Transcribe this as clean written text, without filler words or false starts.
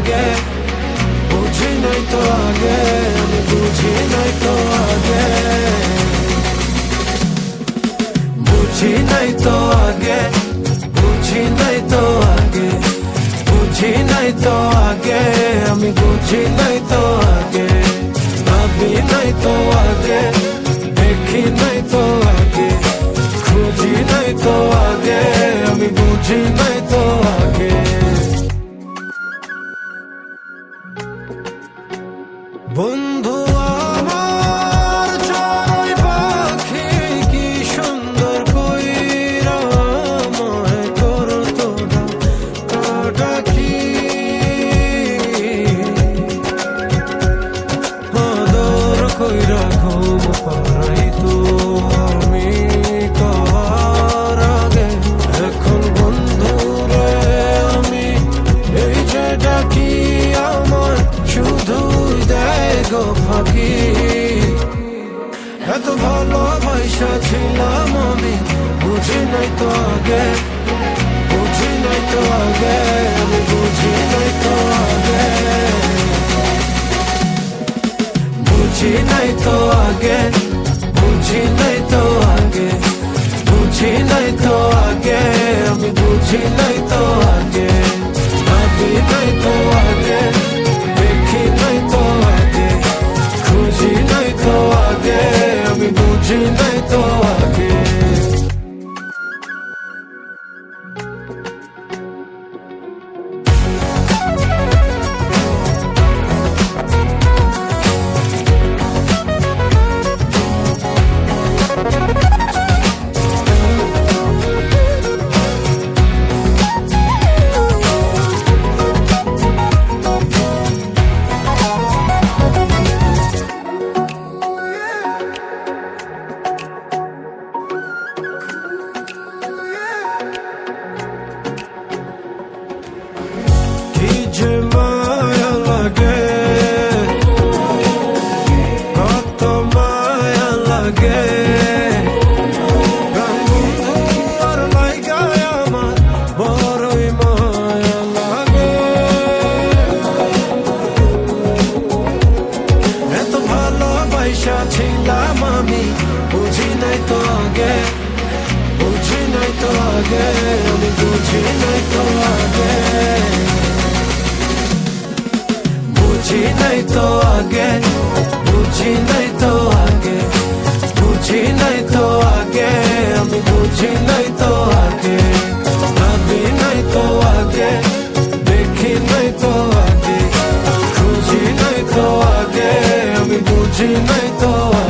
আগে, বুঝি নাই তো আগে, আমি বুঝি নাই তো আগে, বুঝি নাই তো আগে, বুঝি নাই তো আগে, বুঝি নাই তো আগে, আমি বুঝি নাই তো আগে, ভাবি নাই তো আগে, দেখি নাই তো আগে, খুঁজি নাই তো আগে, আমি বুঝি নাই তো আগে। বন্ধু আমার চড়াই পাখি কি সুন্দর কইরা আমায় করতো ডাকাডাকি, আদর কইরা ঘুম পাড়াইতো আমি কার আগে, এখন বন্ধুরে আমি এই যে ডাকি আমায় শুধুই দেয় গো ফাঁকি। এত ভালোবাসা ছিলাম আমি, বুঝি নাই তো আগে, বুঝি নাই তো আগে, আমি বুঝি নাই তো আগে, বুঝি নাই তো আগে, বুঝি নাই তো আগে, বুঝি নাই তো আগে, আমি বুঝি নাই তো আগে, ভাবি নাই তো আগে, দেখি নাই তো আগে, খুঁজি নাই তো আগে, আমি বুঝি নাই তো আগে। কি যে মায়া লাগে, কত মায়া লাগে, বন্ধুর লাইগায় আমার বড়ই মায়া লাগে। এত ভালোবাসা ছিলাম আমি, বুঝি নাই তো আগে, বুঝি নাই তো আগে, আমি বুঝি নাই তো আগে, বুঝি নাই তো আগে, বুঝি নাই তো আগে, বুঝি নাই তো আগে, আমি বুঝি নাই তো আগে, ভাবি নাই তো আগে, দেখি নাই তো আগে, খুঁজি নাই তো আগে, আমি বুঝি নাই তো আগে।